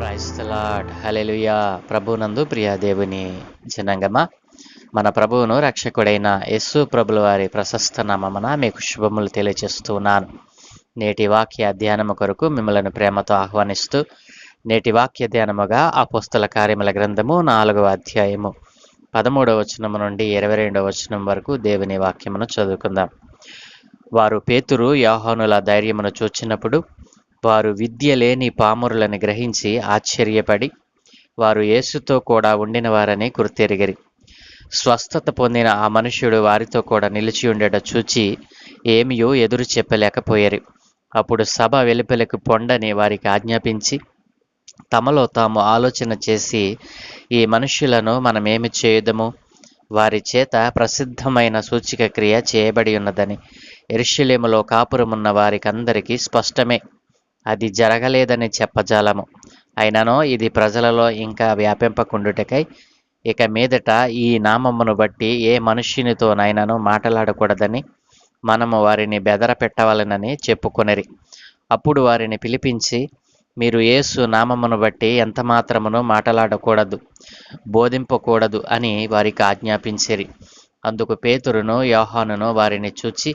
Praise the lord. హల్లెలూయా. ప్రభునందు ప్రియ దేవుని జనాంగమా, మన ప్రభువును రక్షకుడైన యేసు ప్రభుల వారి ప్రశస్త నామమున మీకు శుభములు తెలియజేస్తున్నాను. నేటి వాక్య ధ్యానము కొరకు మిమ్మలను ప్రేమతో ఆహ్వానిస్తూ, నేటి వాక్య ధ్యానముగా అపోస్తల కార్యముల గ్రంథము 4వ అధ్యాయము 13వ వచనము నుండి 22వ వచనం వరకు దేవుని వాక్యమును చదువుకుందాం. వారు పేతురు యోహానుల ధైర్యమును చూచినప్పుడు వారు విద్య లేని పామరులను గ్రహించి ఆశ్చర్యపడి వారు యేసుతో కూడా ఉండిన వారని గుర్తెరిగిరి. స్వస్థత పొందిన ఆ మనుష్యుడు వారితో కూడా నిలిచి ఉండట చూచి ఏమియో ఎదురు చెప్పలేకపోయారు. అప్పుడు సభ వెలుపలకు పొండని వారికి ఆజ్ఞాపించి తమలో తాము ఆలోచన చేసి, ఈ మనుష్యులను మనమేమి చేయుదము? వారి చేత ప్రసిద్ధమైన సూచిక క్రియ చేయబడి ఉన్నదని యెరూషలేములో కాపురమున్న వారికందరికీ స్పష్టమే. అది జరగలేదని చెప్పజాలము. అయినను ఇది ప్రజలలో ఇంకా వ్యాపింపకుండుటకై ఇక మీదట ఈ నామమును బట్టి ఏ మనుష్యునితోనైనాను మాట్లాడకూడదని మనము వారిని బెదరపెట్టవలెనని చెప్పుకొనిరి. అప్పుడు వారిని పిలిపించి, మీరు యేసు నామమును బట్టి ఎంత మాత్రమును మాట్లాడకూడదు, బోధింపకూడదు అని వారికి ఆజ్ఞాపించిరి. అందుకు పేతురును యోహానును వారిని చూచి,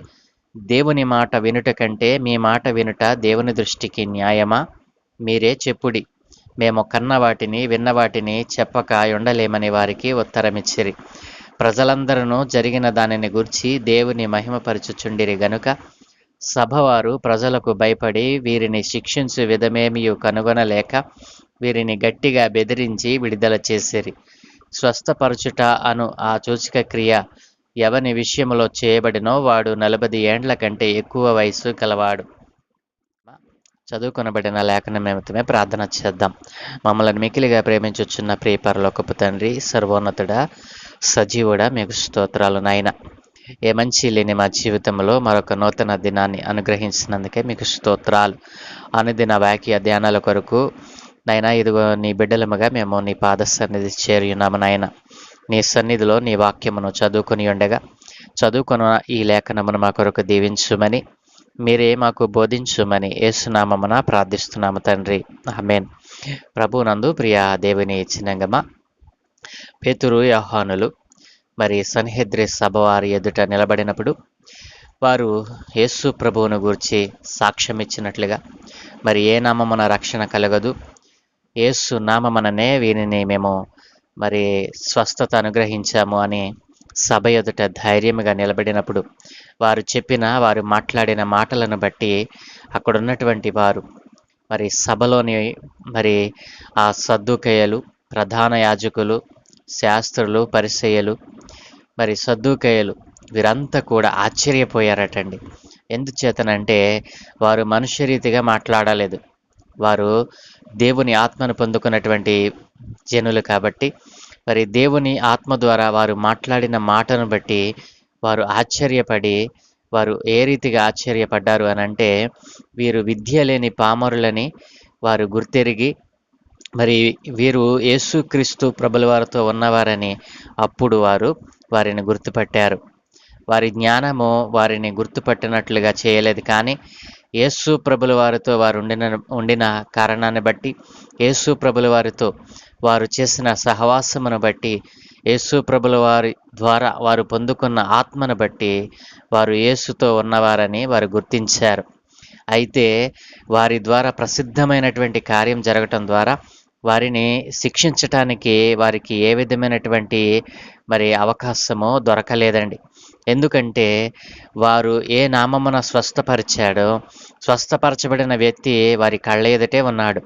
దేవుని మాట వినుట కంటే మీ మాట వినుట దేవుని దృష్టికి న్యాయమా? మీరే చెప్పుడి. మేము కన్న వాటిని విన్న వాటిని చెప్పక ఉండలేమని వారికి ఉత్తరమిచ్చిరి. ప్రజలందరూ జరిగిన దానిని గూర్చి దేవుని మహిమపరచుచుండిరి గనుక సభవారు ప్రజలకు భయపడి వీరిని శిక్షించు విధమేమియు కనుగొనలేక వీరిని గట్టిగా బెదిరించి విడుదల చేసిరి. స్వస్థపరచుట అను ఆ సూచక క్రియ ఎవని విషయంలో చేయబడినో వాడు 40 ఏండ్ల కంటే ఎక్కువ వయసు గలవాడు. చదువుకొనబడిన లేఖన నిమిత్తమే ప్రార్థన చేద్దాం. మమ్మల్ని మికిలిగా ప్రేమించుచున్న ప్రియ పరలోకపు తండ్రి, సర్వోన్నతుడా, సజీవుడా, మీకు స్తోత్రాలు నాయన. ఏ మంచి లేని మా జీవితంలో మరొక నూతన దినాన్ని అనుగ్రహించినందుకే మీకు స్తోత్రాలు. అనుదిన వాక్య ధ్యానాల కొరకు నైనా ఇదిగో నీ బిడ్డలముగా మేము నీ పాద సన్నిధి చేరియున్నాము నాయన. నీ సన్నిధిలో నీ వాక్యమును చదువుకొని ఉండగా చదువుకున్న ఈ లేఖనమును మా కొరకు దీవించుమని, మీరే మాకు బోధించుమని యేసునామమున ప్రార్థిస్తున్నాము తండ్రి, ఆమేన్. ప్రభునందు ప్రియ దేవుని చిన్నంగమా, పేతురు యోహానులు మరి సన్హెద్రి సభ వారి ఎదుట నిలబడినప్పుడు వారు యేసు ప్రభువును గూర్చి సాక్ష్యం ఇచ్చినట్లుగా, మరి ఏ నామమున రక్షణ కలగదు, యేసు నామముననే వీరిని మేము మరి స్వస్థత అనుగ్రహించాము అని సభ ఎదుట ధైర్యముగా నిలబడినప్పుడు వారు మాట్లాడిన మాటలను బట్టి అక్కడ ఉన్నటువంటి వారు మరి సభలోని మరి ఆ సద్దూకయ్యలు, ప్రధాన యాజకులు, శాస్త్రులు, పరిసయ్యులు, మరి సద్దూకయ్యలు వీరంతా కూడా ఆశ్చర్యపోయారటండి. ఎందుచేతనంటే వారు మనుష్యరీతిగా మాట్లాడలేదు. వారు దేవుని ఆత్మను పొందుకున్నటువంటి జనులు కాబట్టి మరి దేవుని ఆత్మ ద్వారా వారు మాట్లాడిన మాటను బట్టి వారు ఆశ్చర్యపడి, వారు ఏ రీతిగా ఆశ్చర్యపడ్డారు అనంటే, వీరు విద్య లేని పామరులని వారు గుర్తెరిగి మరి వీరు యేసుక్రీస్తు ప్రభుల వారితో ఉన్నవారని అప్పుడు వారు వారిని గుర్తుపట్టారు. వారి జ్ఞానము వారిని గుర్తుపట్టినట్లుగా చేయలేదు, కానీ యేసు ప్రభుల వారితో వారు ఉండిన కారణాన్ని బట్టి, యేసు ప్రభుల వారితో వారు చేసిన సహవాసమును బట్టి, యేసు ప్రభుల వారి ద్వారా వారు పొందుకున్న ఆత్మను బట్టి వారు యేసుతో ఉన్నవారని వారు గుర్తించారు. అయితే వారి ద్వారా ప్రసిద్ధమైనటువంటి కార్యం జరగటం ద్వారా వారిని శిక్షించటానికి వారికి ఏ విధమైనటువంటి మరి అవకాశమో దొరకలేదండి. ఎందుకంటే వారు ఏ నామమున స్వస్థపరిచాడో, స్వస్థపరచబడిన వ్యక్తి వారి కళ్ళ ఎదుటే ఉన్నాడు.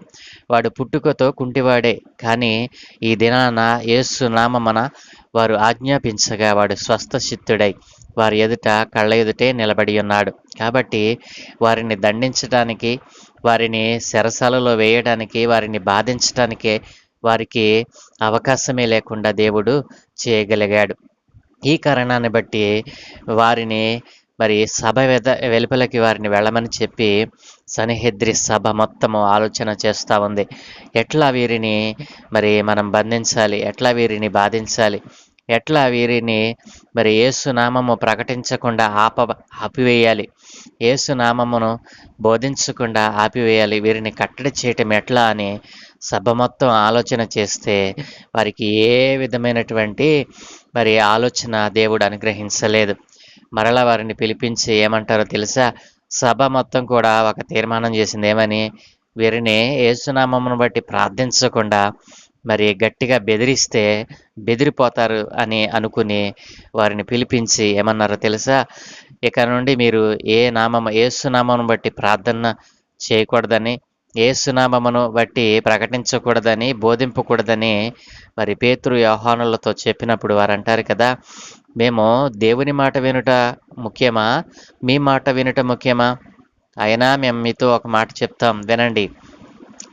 వాడు పుట్టుకతో కుంటివాడే, కానీ ఈ దినాన యేసు నామమున వారు ఆజ్ఞాపించగా వాడు స్వస్థచిత్తుడై వారి ఎదుట కళ్ళ ఎదుటే నిలబడి ఉన్నాడు. కాబట్టి వారిని దండించడానికి, వారిని చెరసాలలో వేయడానికి, వారిని బాధించటానికి వారికి అవకాశమే లేకుండా దేవుడు చేయగలిగాడు. ఈ కారణాన్ని బట్టి వారిని మరి సభ వెలుపలకి వారిని వెళ్ళమని చెప్పి సన్హెద్రి సభ మొత్తము ఆలోచన చేస్తూ ఉంది. ఎట్లా వీరిని మరి మనం బంధించాలి, ఎట్లా వీరిని బాధించాలి, ఎట్లా వీరిని మరి యేసు నామము ప్రకటించకుండా ఆపివేయాలి, యేసు నామమును బోధించకుండా ఆపివేయాలి, వీరిని కట్టడి చేయటం ఎట్లా అని సభ మొత్తం ఆలోచన చేస్తే వారికి ఏ విధమైనటువంటి ఆలోచన దేవుడు అనుగ్రహించలేదు. మరలా వారిని పిలిపించి ఏమంటారో తెలుసా? సభ మొత్తం కూడా ఒక తీర్మానం చేసింది. ఏమని? వీరిని యేసునామమును బట్టి ప్రార్థించకుండా గట్టిగా బెదిరిస్తే బెదిరిపోతారు అని అనుకుని వారిని పిలిపించి ఏమన్నారో తెలుసా? ఇక నుండి మీరు యేసునామమును బట్టి ప్రార్థన చేయకూడదని, యేసునామమును బట్టి ప్రకటించకూడదని, బోధింపకూడదని పేతురు యోహానులతో చెప్పినప్పుడు వారంటారు కదా, మేము దేవుని మాట వినుట ముఖ్యమా, మీ మాట వినుట ముఖ్యమా? అయినా మేము మీతో ఒక మాట చెప్తాం, వినండి.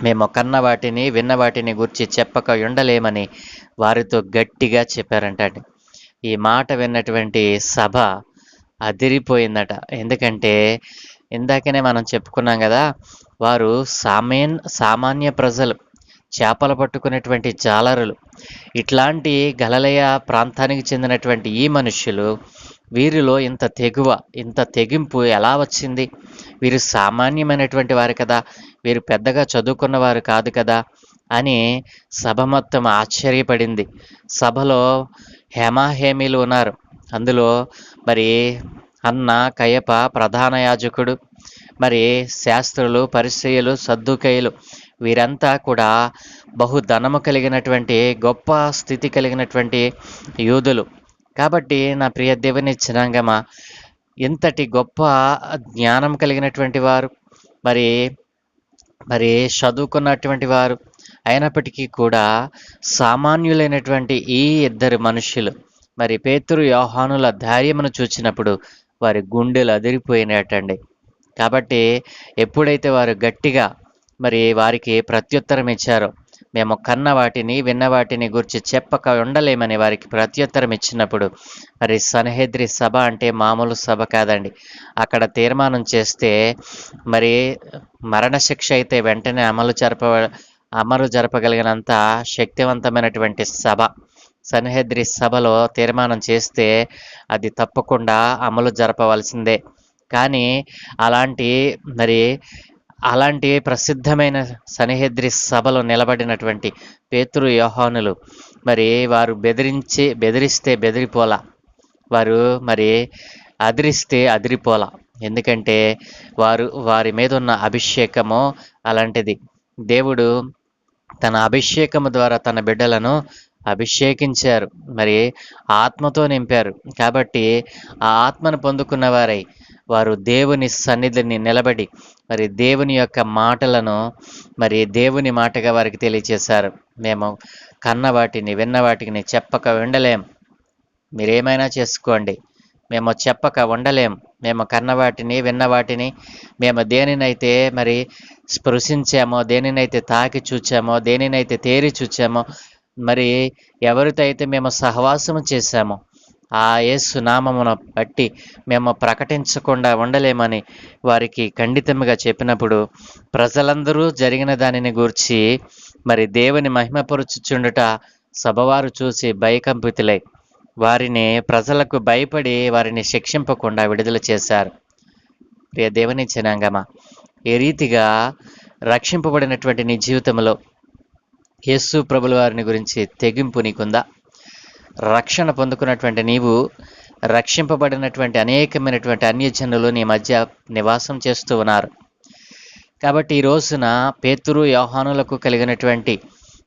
మేము కన్న వాటిని విన్న వాటిని గురించి చెప్పక ఉండలేమని వారితో గట్టిగా చెప్పారంట. ఈ మాట విన్నటువంటి సభ అదిరిపోయిందట. ఎందుకంటే ఇందాకనే మనం చెప్పుకున్నాం కదా, వారు సామాన్య ప్రజలు, చేపలు పట్టుకునేటువంటి జాలరులు. ఇట్లాంటి గలిలయ ప్రాంతానికి చెందినటువంటి ఈ మనుష్యులు, వీరిలో ఇంత తెగువ, ఇంత తెగింపు ఎలా వచ్చింది? వీరు సామాన్యమైనటువంటి వారు కదా, వీరు పెద్దగా చదువుకున్న వారు కాదు కదా అని సభ మొత్తం ఆశ్చర్యపడింది. సభలో హేమాహేమీలు ఉన్నారు. అందులో అన్న, కయప, ప్రధాన యాజకుడు, శాస్త్రులు, పరిసయ్యులు, సద్దూకయ్యులు, వీరంతా కూడా బహుధనము కలిగినటువంటి, గొప్ప స్థితి కలిగినటువంటి యూదులు. కాబట్టి నా ప్రియ దేవుని జనాంగమా, ఇంతటి గొప్ప జ్ఞానం కలిగినటువంటి వారు, మరి చదువుకున్నటువంటి వారు అయినప్పటికీ కూడా సామాన్యులైనటువంటి ఈ ఇద్దరు మనుష్యులు పేతురు యోహానుల ధైర్యమును చూచినప్పుడు వారి గుండెలు అదిరిపోయినట్టండి. కాబట్టి ఎప్పుడైతే వారు గట్టిగా వారికి ప్రత్యుత్తరం ఇచ్చారో, మేము కన్న వాటిని విన్న వాటిని గురించి చెప్పక ఉండలేమని వారికి ప్రత్యుత్తరం ఇచ్చినప్పుడు సన్హెద్రి సభ అంటే మామూలు సభ కాదండి. అక్కడ తీర్మానం చేస్తే మరణశిక్ష అయితే వెంటనే అమలు జరపగలిగినంత శక్తివంతమైనటువంటి సభ. సన్హెద్రి సభలో తీర్మానం చేస్తే అది తప్పకుండా అమలు జరపవలసిందే. కానీ అలాంటి ప్రసిద్ధమైన సన్హెద్రి సభలో నిలబడినటువంటి పేతురు యోహానులు వారు బెదిరిస్తే బెదిరిపోలా, వారు అదిరిస్తే అదిరిపోలా. ఎందుకంటే వారి మీద ఉన్న అభిషేకము అలాంటిది. దేవుడు తన అభిషేకము ద్వారా తన బిడ్డలను అభిషేకించారు, ఆత్మతో నింపారు. కాబట్టి ఆ ఆత్మను పొందుకున్న వారు దేవుని సన్నిధిని నిలబడి దేవుని యొక్క మాటలను దేవుని మాటగా వారికి తెలియచేశారు. మేము కన్న వాటిని విన్న వాటిని చెప్పక ఉండలేం, మీరేమైనా చేసుకోండి, మేము చెప్పక ఉండలేం. మేము కన్న వాటిని విన్న వాటిని మేము దేనినైతే స్పృశించామో, దేనినైతే తాకి చూచామో, దేనినైతే తేరి చూచామో, ఎవరితో అయితే మేము సహవాసము చేశామో ఆ యేసు నామమును బట్టి మేము ప్రకటించకుండా ఉండలేమని వారికి ఖండితంగా చెప్పినప్పుడు ప్రజలందరూ జరిగిన దానిని గూర్చి దేవుని మహిమపరుచుచుండుట సభవారు చూసి భయకంపితులై వారిని ప్రజలకు భయపడి వారిని శిక్షింపకుండా విడుదల చేశారు. ప్రియ దేవుని జనాంగమా, ఏ రీతిగా రక్షింపబడినటువంటి నీ జీవితంలో యేసు ప్రభుల వారిని గురించి తెగింపు నీకుందా? రక్షణ పొందుకున్నటువంటి నీవు, రక్షింపబడినటువంటి అనేకమైనటువంటి అన్యజనులు నీ మధ్య నివాసం చేస్తూ ఉన్నారు. కాబట్టి ఈ రోజున పేతురు యోహానులకు కలిగినటువంటి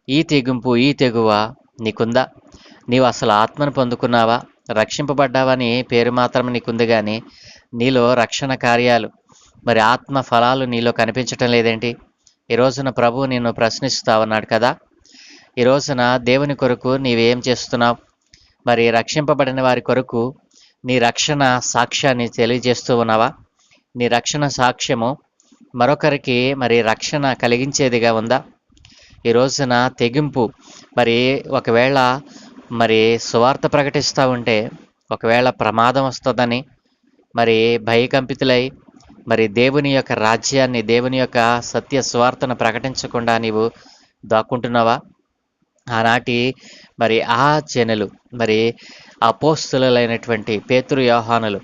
ఈ తెగింపు, ఈ తెగువ నీకుందా? నీవు అసలు ఆత్మను పొందుకున్నావా? రక్షింపబడ్డావని పేరు మాత్రం నీకుంది, కానీ నీలో రక్షణ కార్యాలు, ఆత్మ ఫలాలు నీలో కనిపించటం లేదేంటి? ఈ రోజున ప్రభువు నిన్ను ప్రశ్నిస్తా ఉన్నాడు కదా. ఈ రోజున దేవుని కొరకు నీవేం చేస్తున్నావు? రక్షింపబడిన వారి కొరకు నీ రక్షణ సాక్ష్యాన్ని తెలియజేస్తూ ఉన్నావా? నీ రక్షణ సాక్ష్యము మరొకరికి రక్షణ కలిగించేదిగా ఉందా? ఈ రోజున తెగింపు, ఒకవేళ సువార్త ప్రకటిస్తూ ఉంటే ఒకవేళ ప్రమాదం వస్తుందని భయకంపితులై దేవుని యొక్క రాజ్యాన్ని, దేవుని యొక్క సత్య సువార్తను ప్రకటించకుండా నీవు దాక్కుంటున్నావా? ఆనాటి ఆ జనులు, అపోస్తలులైనటువంటి పేతురు యోహానులు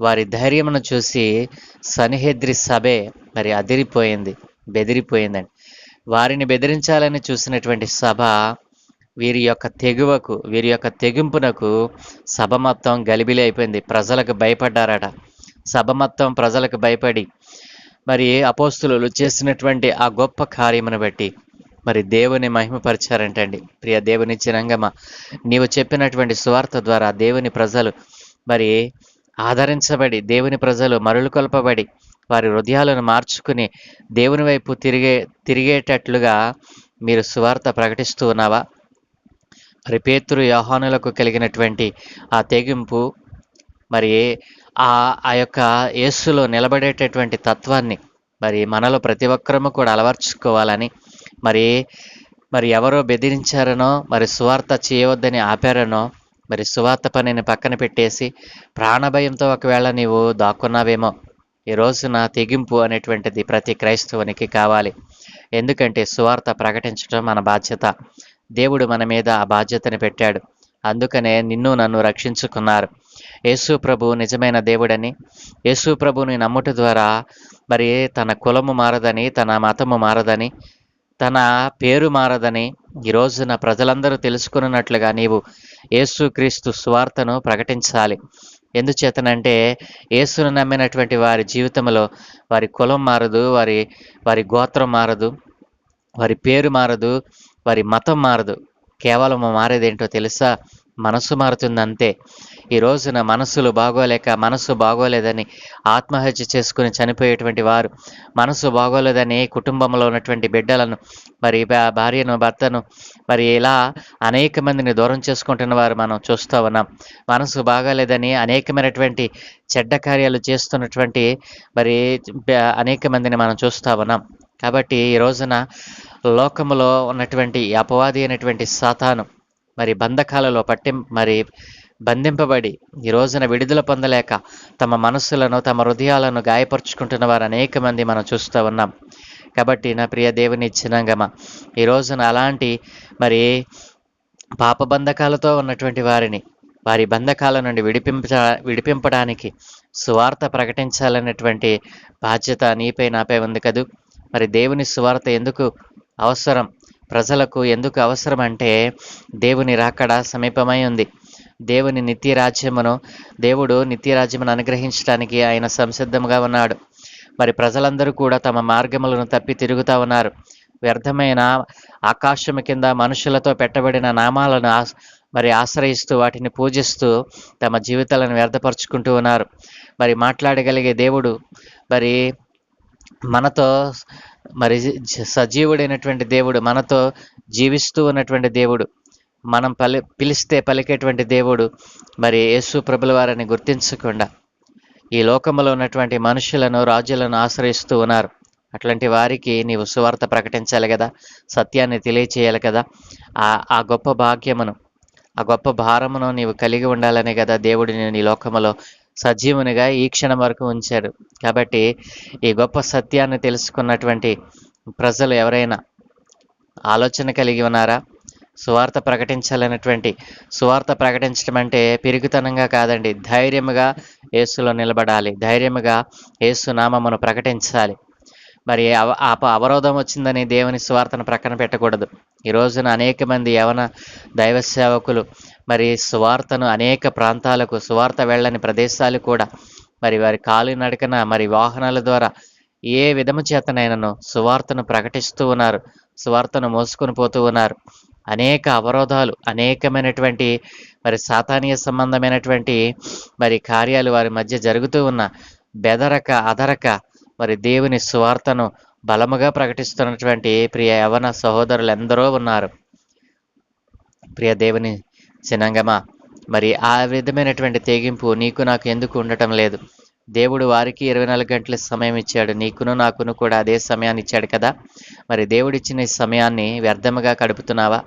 వారి ధైర్యమును చూసి సన్హెద్రి సభే అదిరిపోయింది, బెదిరిపోయిందండి. వారిని బెదిరించాలని చూసినటువంటి సభ వీరి యొక్క తెగింపునకు సభ మొత్తం గలిబిలి అయిపోయింది. ప్రజలకు భయపడ్డారట. సభ మొత్తం ప్రజలకు భయపడి మరి అపోస్తులు చేసినటువంటి ఆ గొప్ప కార్యమును బట్టి మరి దేవుని మహిమపరిచారంటండి. ప్రియ దేవుని జనాంగమా, నీవు చెప్పినటువంటి సువార్త ద్వారా దేవుని ప్రజలు మరి ఆదరించబడి, దేవుని ప్రజలు మరులు కొల్పబడి వారి హృదయాలను మార్చుకుని దేవుని వైపు తిరిగేటట్లుగా మీరు సువార్త ప్రకటిస్తూ ఉన్నావా? మరి పేతురు యోహానులకు కలిగినటువంటి ఆ తెగింపు, మరి ఆ ఆ యొక్క యేసులో నిలబడేటటువంటి తత్వాన్ని మరి మనలో ప్రతి ఒక్కరము కూడా అలవర్చుకోవాలని, మరి మరి ఎవరో బెదిరించారనో, మరి సువార్త చేయవద్దని ఆపారనో, మరి సువార్త పనిని పక్కన పెట్టేసి ప్రాణభయంతో ఒకవేళ నీవు దాక్కున్నావేమో. ఈ రోజున తెగింపు అనేటువంటిది ప్రతి క్రైస్తవునికి కావాలి. ఎందుకంటే సువార్త ప్రకటించడం మన బాధ్యత. దేవుడు మన మీద ఆ బాధ్యతని పెట్టాడు. అందుకనే నిన్ను నన్ను రక్షించుకున్నారు. యేసు ప్రభు నిజమైన దేవుడని, యేసు ప్రభుని నమ్ముట ద్వారా మరి తన కులము మారదని, తన మతము మారదని, తన పేరు మారదని ఈ రోజున ప్రజలందరూ తెలుసుకున్నట్లుగా నీవు యేసుక్రీస్తు సువార్తను ప్రకటించాలి. ఎందుచేతనంటే యేసును నమ్మినటువంటి వారి జీవితంలో వారి కులం మారదు, వారి వారి గోత్రం మారదు, వారి పేరు మారదు, వారి మతం మారదు. కేవలం మారేదేంటో తెలుసా? మనసు మారుతుందంతే. ఈ రోజున మనసులు బాగోలేక, మనసు బాగోలేదని ఆత్మహత్య చేసుకుని చనిపోయేటువంటి వారు, మనసు బాగోలేదని కుటుంబంలో ఉన్నటువంటి బిడ్డలను, మరి భార్యను, భర్తను, మరి ఇలా అనేక మందిని దూరం చేసుకుంటున్న వారు మనం చూస్తూ ఉన్నాం. మనసు బాగాలేదని అనేకమైనటువంటి చెడ్డ కార్యాలు చేస్తున్నటువంటి మరి అనేక మందిని మనం చూస్తూ ఉన్నాం. కాబట్టి ఈ రోజున లోకములో ఉన్నటువంటి అపవాది అయినటువంటి సాతాను మరి బంధకాలలో బంధింపబడి ఈ రోజున విడుదల పొందలేక తమ మనస్సులను, తమ హృదయాలను గాయపరుచుకుంటున్న వారు అనేక మంది మనం చూస్తూ ఉన్నాం. కాబట్టి నా ప్రియ దేవుని జనాంగమా, ఈ రోజున అలాంటి మరి పాప బంధకాలతో ఉన్నటువంటి వారిని, వారి బంధకాల నుండి విడిపింపడానికి సువార్త ప్రకటించాలనేటువంటి బాధ్యత నీపై నాపై ఉంది కదూ. మరి దేవుని సువార్త ఎందుకు అవసరం? ప్రజలకు ఎందుకు అవసరం అంటే దేవుని రాకడ సమీపమై ఉంది. దేవుడు నిత్య రాజ్యమును అనుగ్రహించడానికి ఆయన సంసిద్ధంగా ఉన్నాడు. మరి ప్రజలందరూ కూడా తమ మార్గములను తప్పి తిరుగుతూ ఉన్నారు. వ్యర్థమైన ఆకాశము కింద మనుషులతో పెట్టబడిన నామాలను మరి ఆశ్రయిస్తూ వాటిని పూజిస్తూ తమ జీవితాలను వ్యర్థపరుచుకుంటూ ఉన్నారు. మరి మాట్లాడగలిగే దేవుడు, మరి మనతో మరి సజీవుడైనటువంటి దేవుడు, మనతో జీవిస్తూ ఉన్నటువంటి దేవుడు, మనం పిలిస్తే పలికేటువంటి దేవుడు మరి యేసు ప్రభుల వారిని గుర్తించకుండా ఈ లోకంలో ఉన్నటువంటి మనుషులను, రాజులను ఆశ్రయిస్తూ ఉన్నారు. అట్లాంటి వారికి నీవు సువార్త ప్రకటించాలి కదా, సత్యాన్ని తెలియచేయాలి కదా. ఆ గొప్ప భాగ్యమును, ఆ గొప్ప భారమును నీవు కలిగి ఉండాలనే కదా దేవుడు నేను ఈ లోకములో సజీవునిగా ఈ క్షణం వరకు ఉంచాడు. కాబట్టి ఈ గొప్ప సత్యాన్ని తెలుసుకున్నటువంటి ప్రజలు ఎవరైనా ఆలోచన కలిగి ఉన్నారా? సువార్త ప్రకటించడం అంటే పిరుగుతనంగా కాదండి. ధైర్యముగా యేసులో నిలబడాలి, ధైర్యముగా యేసు నామమును ప్రకటించాలి. మరి అవరోధం వచ్చిందని దేవుని సువార్తను ప్రక్కన పెట్టకూడదు. ఈ రోజున అనేక మంది యవన దైవ సేవకులు మరి సువార్తను అనేక ప్రాంతాలకు, సువార్త వెళ్ళని ప్రదేశాలు కూడా మరి వారి కాలినడకన, మరి వాహనాల ద్వారా ఏ విధము చేతనైనను సువార్తను ప్రకటిస్తూ ఉన్నారు, సువార్తను మోసుకొని పోతూ ఉన్నారు. అనేక అవరోధాలు, అనేకమైనటువంటి మరి సాతానీయ సంబంధమైనటువంటి మరి కార్యాలు వారి మధ్య జరుగుతూ ఉన్న బెదరక అదరక మరి దేవుని సువార్తను బలముగా ప్రకటిస్తున్నటువంటి ప్రియ యవన సహోదరులు ఎందరో ఉన్నారు. ప్రియ దేవుని జనాంగమా, మరి ఆ విధమైనటువంటి తెగింపు నీకు నాకు ఎందుకు ఉండటం లేదు? దేవుడు వారికి 24 గంటల సమయం ఇచ్చాడు, నీకును నాకును కూడా అదే సమయాన్ని ఇచ్చాడు కదా. మరి దేవుడిచ్చిన ఈ సమయాన్ని వ్యర్థముగా గడుపుతున్నావా?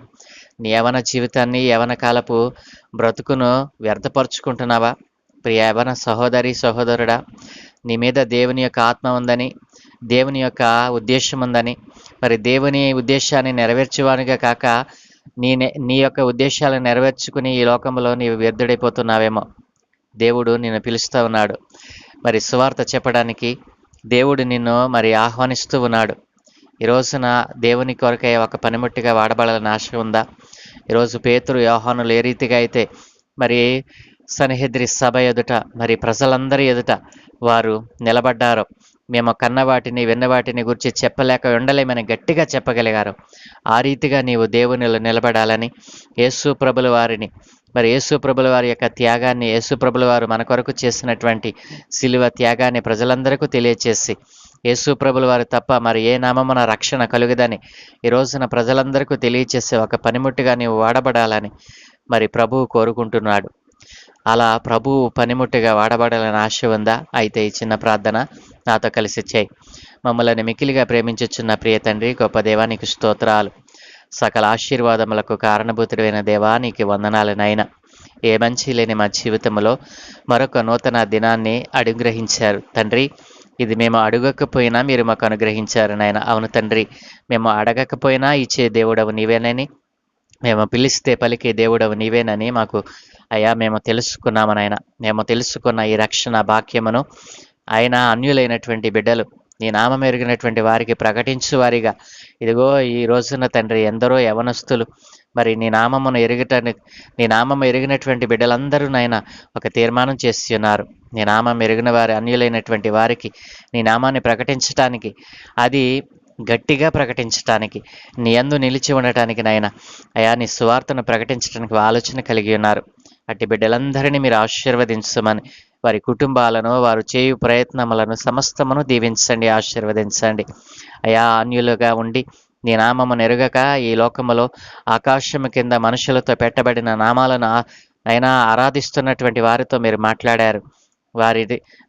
నీ యవన జీవితాన్ని, యవన కాలపు బ్రతుకును వ్యర్థపరుచుకుంటున్నావా? ప్రియ యవన సహోదరుడా, నీ మీద దేవుని యొక్క ఆత్మ ఉందని, దేవుని యొక్క ఉద్దేశం ఉందని, మరి దేవుని ఉద్దేశాన్ని నెరవేర్చేవానిగా కాక నీ యొక్క ఉద్దేశాలను నెరవేర్చుకుని ఈ లోకంలో నీవు వ్యర్థుడైపోతున్నావేమో. దేవుడు నిన్ను పిలుస్తూ ఉన్నాడు. మరి సువార్త చెప్పడానికి దేవుడు నిన్ను మరి ఆహ్వానిస్తూ ఉన్నాడు. ఈ రోజున దేవుని కొరకై ఒక పనిముట్టిగా వాడబడాలని ఆశ ఉందా? ఈరోజు పేతురు యోహానులు ఏ రీతిగా అయితే మరి సన్హెద్రి సభ ఎదుట మరి ప్రజలందరి ఎదుట వారు నిలబడ్డారో, మేము కన్న వాటిని విన్న వాటిని గురించి చెప్పలేక ఉండలేమని గట్టిగా చెప్పగలిగారు. ఆ రీతిగా నీవు దేవునిలో నిలబడాలని యేసు ప్రభుల వారిని మరి యేసు ప్రభుల వారి యొక్క త్యాగాన్ని, యేసు ప్రభుల వారు మన కొరకు చేసినటువంటి శిలువ త్యాగాన్ని ప్రజలందరికీ తెలియచేసి, యేసు ప్రభుల వారు తప్ప మరి ఏ నామమున రక్షణ కలుగుదని ఈ రోజున ప్రజలందరికీ తెలియచేసే ఒక పనిముట్టుగా నీవు వాడబడాలని మరి ప్రభువు కోరుకుంటున్నాడు. అలా ప్రభువు పనిముట్టుగా వాడబడాలని ఆశ ఉందా? అయితే ఈ చిన్న ప్రార్థన నాతో కలిసి చేయి. మమ్మల్ని మికిలిగా ప్రేమించుచున్న ప్రియ తండ్రి, గొప్ప దేవా, నీకు స్తోత్రాలు. సకల ఆశీర్వాదములకు కారణభూతుడైన దేవా, నీకు వందనాలు నాయన. ఏ మంచి లేని మా జీవితంలో మరొక నూతన దినాన్ని అనుగ్రహించారు తండ్రి. ఇది మేము అడగకపోయినా మీరు మాకు అనుగ్రహించారు నాయన. అవును తండ్రి, మేము అడగకపోయినా ఇచ్చే దేవుడవు నీవేనని, మేము పిలిస్తే పలికే దేవుడవు నీవేనని మాకు అయ్యా మేము తెలుసుకున్నాము నాయన. మేము తెలుసుకున్న ఈ రక్షణ భాగ్యమును ఆయన అన్యులైనటువంటి బిడ్డలు నీ నామం ఎరిగినటువంటి వారికి ప్రకటించు వారిగా ఇదిగో ఈ రోజున తండ్రి ఎందరో యవనస్తులు మరి నీ నామం ఎరిగినటువంటి బిడ్డలందరూ నాయన ఒక తీర్మానం చేసి ఉన్నారు. నీ నామం ఎరిగిన వారి అన్యులైనటువంటి వారికి నీ నామాన్ని ప్రకటించటానికి, అది గట్టిగా ప్రకటించటానికి, నీ యందు నిలిచి ఉండటానికి నాయన అయా నీ సువార్తను ప్రకటించడానికి ఆలోచన కలిగి ఉన్నారు. అట్టి బిడ్డలందరినీ మీరు ఆశీర్వదించమని, వారి కుటుంబాలను, వారు చేయు ప్రయత్నములను సమస్తమును దీవించండి, ఆశీర్వదించండి. అయా అన్యులుగా ఉండి నీ నామమును ఎరుగక ఈ లోకములో ఆకాశము కింద మనుషులతో పెట్టబడిన నామాలను అయినా ఆరాధిస్తున్నటువంటి వారితో మీరు మాట్లాడారు.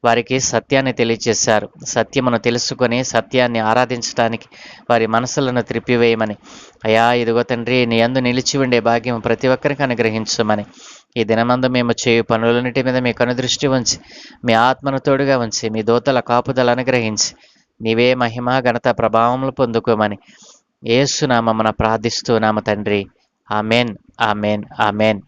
వారికి సత్యాన్ని తెలియజేశారు. సత్యమును తెలుసుకొని సత్యాన్ని ఆరాధించడానికి వారి మనసులను త్రిప్పివేయమని అయా ఇదిగో తండ్రి నీ యందు నిలిచి ఉండే భాగ్యం ప్రతి ఒక్కరికి అనుగ్రహించమని, ఈ దినమందు మేము చేయు పనులన్నిటి మీద మీ కనుదృష్టి ఉంచి, మీ ఆత్మను తోడుగా ఉంచి, మీ దూతల కాపుదలు అనుగ్రహించి, నీవే మహిమ ఘనత ప్రభావములు పొందుకోమని యేసు నామమున ప్రార్థిస్తున్నాము తండ్రి. Amen, amen, amen.